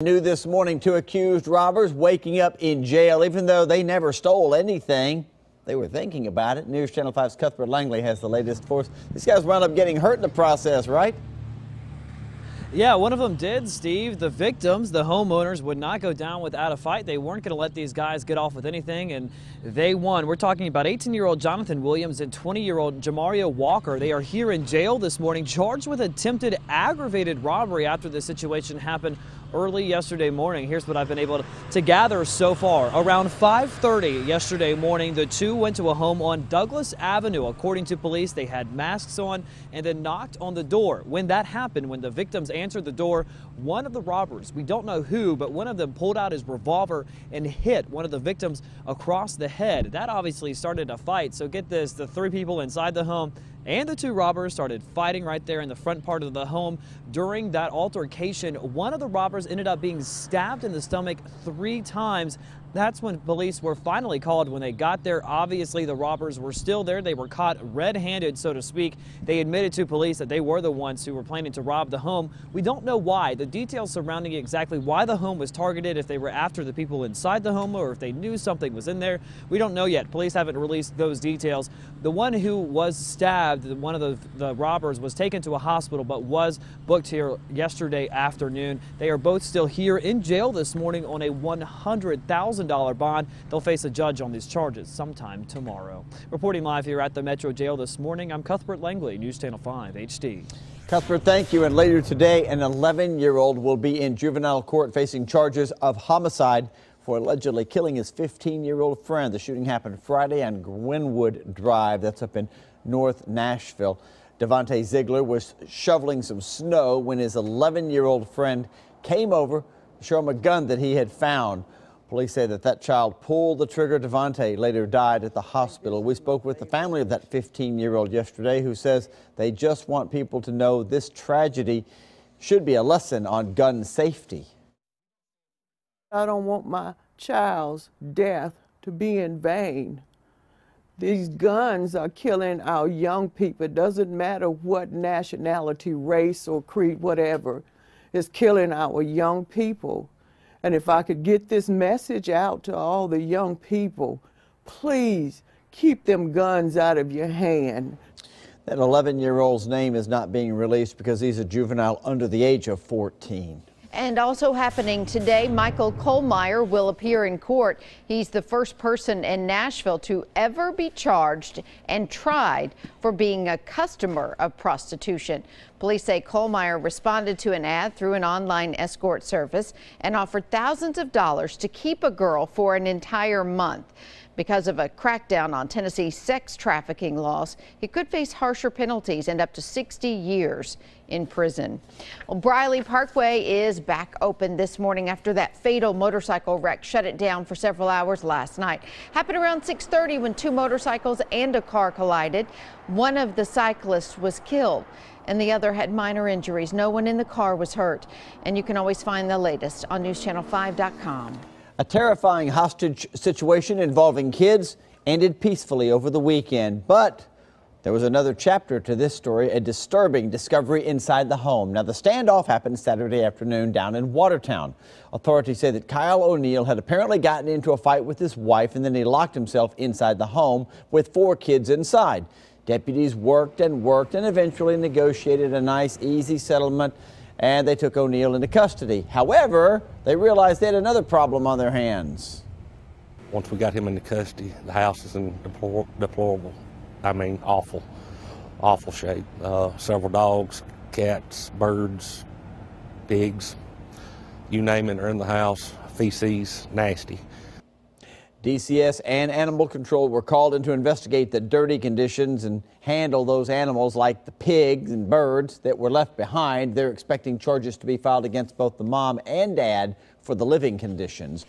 New this morning, two accused robbers waking up in jail, even though they never stole anything. They were thinking about it. News Channel 5's Cuthbert Langley has the latest for us. These guys wound up getting hurt in the process, right? Yeah, one of them did, Steve. The victims, the homeowners, would not go down without a fight. They weren't going to let these guys get off with anything, and they won. We're talking about 18-year-old Jonathan Williams and 20-year-old Jamario Walker. They are here in jail this morning, charged with attempted aggravated robbery after this situation happened early yesterday morning. Here's what I've been able to gather so far. Around 5:30 yesterday morning, the two went to a home on Douglas Avenue. According to police, they had masks on and then knocked on the door. When that happened, when the victims answered the door, one of the robbers, we don't know who, but one of them pulled out his revolver and hit one of the victims across the head. That obviously started a fight. So get this, the three people inside the home and the two robbers started fighting right there in the front part of the home. During that altercation, one of the robbers ended up being stabbed in the stomach 3 times. That's when police were finally called. When they got there, obviously the robbers were still there. They were caught red-handed, so to speak. They admitted to police that they were the ones who were planning to rob the home. We don't know why. The details surrounding exactly why the home was targeted, if they were after the people inside the home or if they knew something was in there, we don't know yet. Police haven't released those details. The one who was stabbed, one of the robbers, was taken to a hospital but was booked here yesterday afternoon. They are both still here in jail this morning on a $100,000 bond. They'll face a judge on these charges sometime tomorrow. Reporting live here at the Metro Jail this morning, I'm Cuthbert Langley, News Channel 5 HD. Cuthbert, thank you. And later today, an 11-year-old will be in juvenile court facing charges of homicide for allegedly killing his 15-year-old friend. The shooting happened Friday on Gwenwood Drive. That's up in North Nashville. Devontae Ziegler was shoveling some snow when his 11-year-old friend came over to show him a gun that he had found. Police say that child pulled the trigger. Devontae later died at the hospital. We spoke with the family of that 15-year-old yesterday, who says they just want people to know this tragedy should be a lesson on gun safety. I don't want my child's death to be in vain. These guns are killing our young people. It doesn't matter what nationality, race, or creed, whatever. It's killing our young people. And if I could get this message out to all the young people, please keep them guns out of your hand. That 11-year-old's name is not being released because he's a juvenile under the age of 14. And also happening today, Michael Kohlmeyer will appear in court. He's the first person in Nashville to ever be charged and tried for being a customer of prostitution. Police say Kohlmeyer responded to an ad through an online escort service and offered thousands of dollars to keep a girl for an entire month. Because of a crackdown on Tennessee's sex trafficking laws, he could face harsher penalties and up to 60 years in prison. Well, Briley Parkway is back open this morning after that fatal motorcycle wreck shut it down for several hours last night. Happened around 6:30 when 2 motorcycles and a car collided. One of the cyclists was killed and the other had minor injuries. No one in the car was hurt. And you can always find the latest on newschannel5.com. A terrifying hostage situation involving kids ended peacefully over the weekend, but there was another chapter to this story, a disturbing discovery inside the home. Now, the standoff happened Saturday afternoon down in Watertown. Authorities say that Kyle O'Neill had apparently gotten into a fight with his wife, and then he locked himself inside the home with 4 kids inside. Deputies worked and eventually negotiated a nice, easy settlement, and they took O'Neill into custody. However, they realized they had another problem on their hands. Once we got him into custody, the house is in deplorable, I mean awful shape. Several dogs, cats, birds, pigs, you name it, are in the house. Feces, nasty. DCS and Animal Control were called in to investigate the dirty conditions and handle those animals like the pigs and birds that were left behind. They're expecting charges to be filed against both the mom and dad for the living conditions.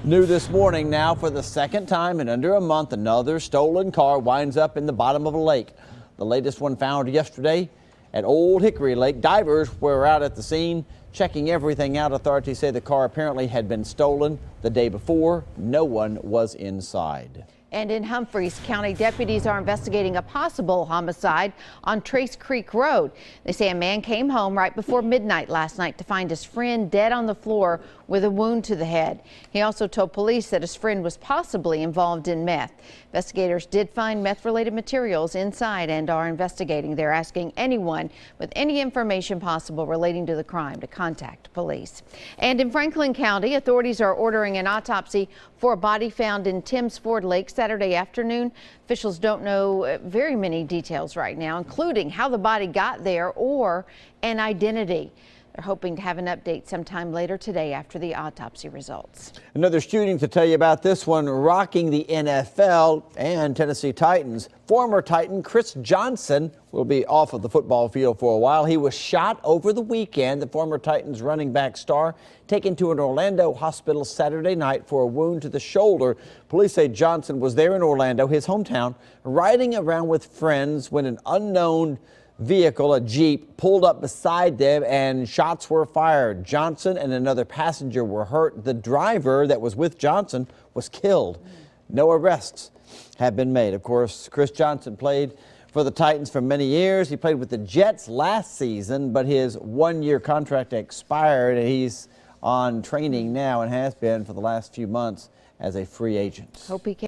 New this morning, now for the second time in under a month, another stolen car winds up in the bottom of a lake. The latest one found yesterday at Old Hickory Lake. Divers were out at the scene checking everything out. Authorities say the car apparently had been stolen the day before. No one was inside. And in Humphreys County, deputies are investigating a possible homicide on Trace Creek Road. They say a man came home right before midnight last night to find his friend dead on the floor with a wound to the head. He also told police that his friend was possibly involved in meth. Investigators did find meth-related materials inside and are investigating. They're asking anyone with any information possible relating to the crime to contact police. And in Franklin County, authorities are ordering an autopsy for a body found in Timms Ford Lake Saturday afternoon. Officials don't know very many details right now, including how the body got there or an identity. They're hoping to have an update sometime later today after the autopsy results. Another shooting to tell you about, this one rocking the NFL and Tennessee Titans. Former Titan Chris Johnson will be off of the football field for a while. He was shot over the weekend. The former Titans running back star taken to an Orlando hospital Saturday night for a wound to the shoulder. Police say Johnson was there in Orlando, his hometown, riding around with friends when an unknown vehicle, a Jeep, pulled up beside them and shots were fired. Johnson and another passenger were hurt. The driver that was with Johnson was killed. No arrests have been made. Of course, Chris Johnson played for the Titans for many years. He played with the Jets last season, but his one-year contract expired and he's on training now and has been for the last few months as a free agent. Hope he can